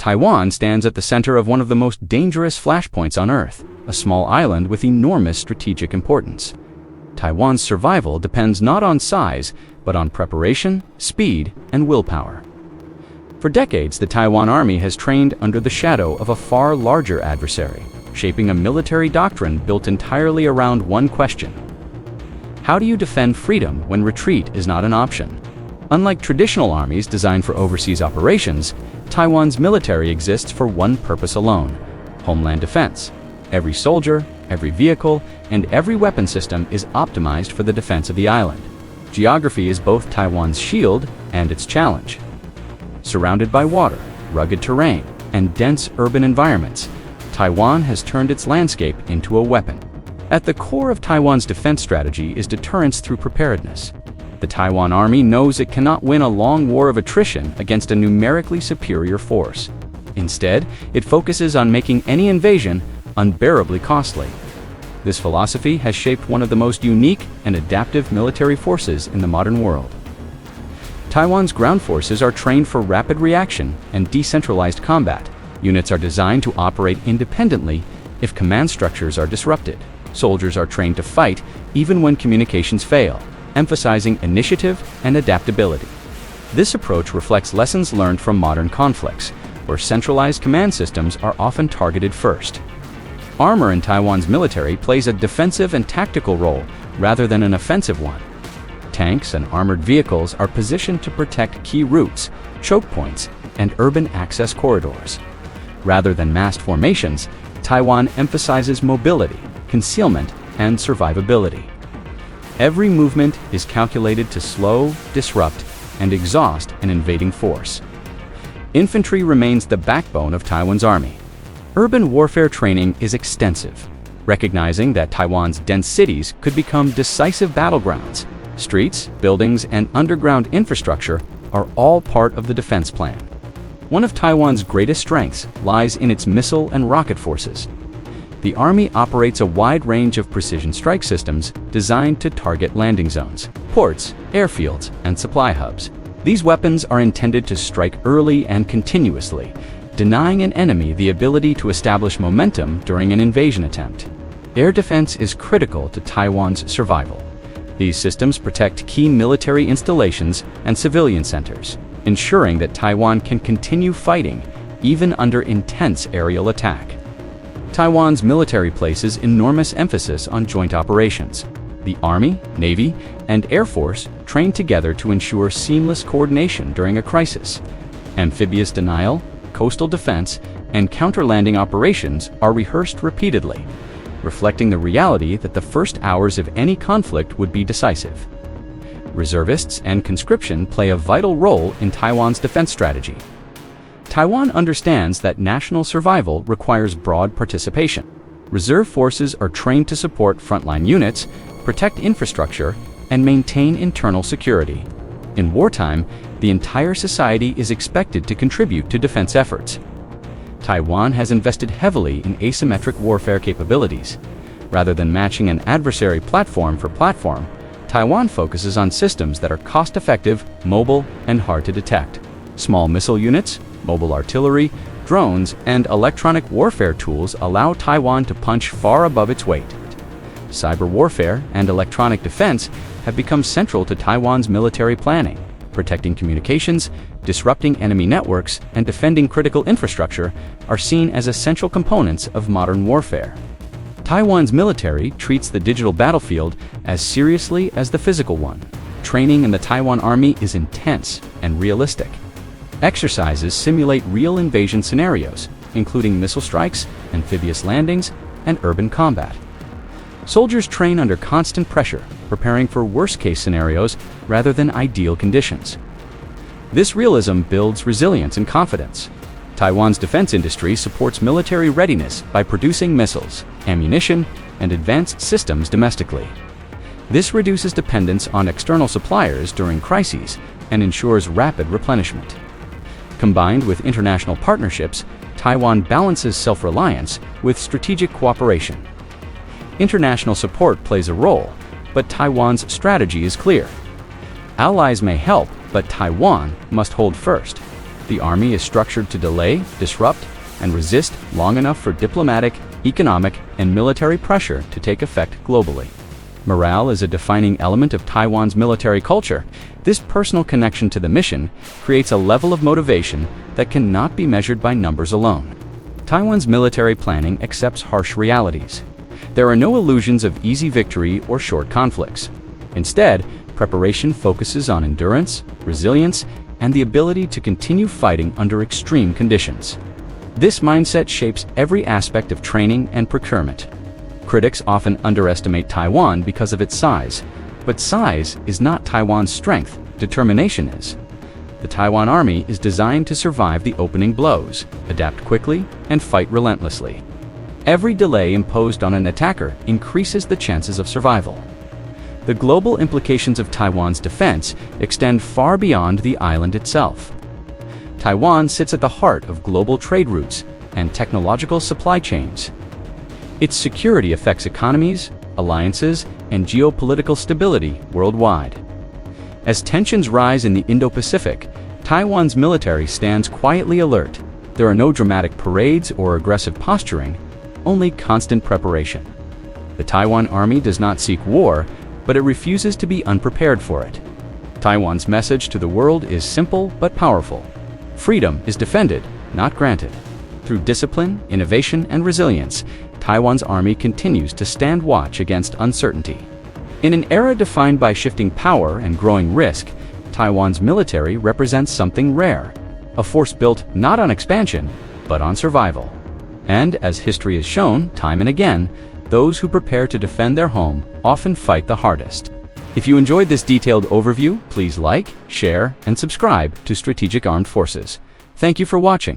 Taiwan stands at the center of one of the most dangerous flashpoints on Earth, a small island with enormous strategic importance. Taiwan's survival depends not on size, but on preparation, speed, and willpower. For decades, the Taiwan Army has trained under the shadow of a far larger adversary, shaping a military doctrine built entirely around one question: how do you defend freedom when retreat is not an option? Unlike traditional armies designed for overseas operations, Taiwan's military exists for one purpose alone: homeland defense. Every soldier, every vehicle, and every weapon system is optimized for the defense of the island. Geography is both Taiwan's shield and its challenge. Surrounded by water, rugged terrain, and dense urban environments, Taiwan has turned its landscape into a weapon. At the core of Taiwan's defense strategy is deterrence through preparedness. The Taiwan Army knows it cannot win a long war of attrition against a numerically superior force. Instead, it focuses on making any invasion unbearably costly. This philosophy has shaped one of the most unique and adaptive military forces in the modern world. Taiwan's ground forces are trained for rapid reaction and decentralized combat. Units are designed to operate independently if command structures are disrupted. Soldiers are trained to fight even when communications fail, emphasizing initiative and adaptability. This approach reflects lessons learned from modern conflicts, where centralized command systems are often targeted first. Armor in Taiwan's military plays a defensive and tactical role rather than an offensive one. Tanks and armored vehicles are positioned to protect key routes, choke points, and urban access corridors. Rather than massed formations, Taiwan emphasizes mobility, concealment, and survivability. Every movement is calculated to slow, disrupt, and exhaust an invading force. Infantry remains the backbone of Taiwan's army. Urban warfare training is extensive, recognizing that Taiwan's dense cities could become decisive battlegrounds. Streets, buildings, and underground infrastructure are all part of the defense plan. One of Taiwan's greatest strengths lies in its missile and rocket forces. The Army operates a wide range of precision strike systems designed to target landing zones, ports, airfields, and supply hubs. These weapons are intended to strike early and continuously, denying an enemy the ability to establish momentum during an invasion attempt. Air defense is critical to Taiwan's survival. These systems protect key military installations and civilian centers, ensuring that Taiwan can continue fighting even under intense aerial attack. Taiwan's military places enormous emphasis on joint operations. The Army, Navy, and Air Force train together to ensure seamless coordination during a crisis. Amphibious denial, coastal defense, and counter-landing operations are rehearsed repeatedly, reflecting the reality that the first hours of any conflict would be decisive. Reservists and conscription play a vital role in Taiwan's defense strategy. Taiwan understands that national survival requires broad participation. Reserve forces are trained to support frontline units, protect infrastructure, and maintain internal security. In wartime, the entire society is expected to contribute to defense efforts. Taiwan has invested heavily in asymmetric warfare capabilities. Rather than matching an adversary platform for platform, Taiwan focuses on systems that are cost-effective, mobile, and hard to detect. Small missile units, mobile artillery, drones, and electronic warfare tools allow Taiwan to punch far above its weight. Cyber warfare and electronic defense have become central to Taiwan's military planning. Protecting communications, disrupting enemy networks, and defending critical infrastructure are seen as essential components of modern warfare. Taiwan's military treats the digital battlefield as seriously as the physical one. Training in the Taiwan Army is intense and realistic. Exercises simulate real invasion scenarios, including missile strikes, amphibious landings, and urban combat. Soldiers train under constant pressure, preparing for worst-case scenarios rather than ideal conditions. This realism builds resilience and confidence. Taiwan's defense industry supports military readiness by producing missiles, ammunition, and advanced systems domestically. This reduces dependence on external suppliers during crises and ensures rapid replenishment. Combined with international partnerships, Taiwan balances self-reliance with strategic cooperation. International support plays a role, but Taiwan's strategy is clear. Allies may help, but Taiwan must hold first. The army is structured to delay, disrupt, and resist long enough for diplomatic, economic, and military pressure to take effect globally. Morale is a defining element of Taiwan's military culture. This personal connection to the mission creates a level of motivation that cannot be measured by numbers alone. Taiwan's military planning accepts harsh realities. There are no illusions of easy victory or short conflicts. Instead, preparation focuses on endurance, resilience, and the ability to continue fighting under extreme conditions. This mindset shapes every aspect of training and procurement. Critics often underestimate Taiwan because of its size, but size is not Taiwan's strength, determination is. The Taiwan Army is designed to survive the opening blows, adapt quickly, and fight relentlessly. Every delay imposed on an attacker increases the chances of survival. The global implications of Taiwan's defense extend far beyond the island itself. Taiwan sits at the heart of global trade routes and technological supply chains. Its security affects economies, alliances, and geopolitical stability worldwide. As tensions rise in the Indo-Pacific, Taiwan's military stands quietly alert. There are no dramatic parades or aggressive posturing, only constant preparation. The Taiwan Army does not seek war, but it refuses to be unprepared for it. Taiwan's message to the world is simple but powerful. Freedom is defended, not granted. Through discipline, innovation, and resilience, Taiwan's army continues to stand watch against uncertainty. In an era defined by shifting power and growing risk, Taiwan's military represents something rare, a force built not on expansion, but on survival. And as history has shown time and again, those who prepare to defend their home often fight the hardest. If you enjoyed this detailed overview, please like, share, and subscribe to Strategic Armed Forces. Thank you for watching.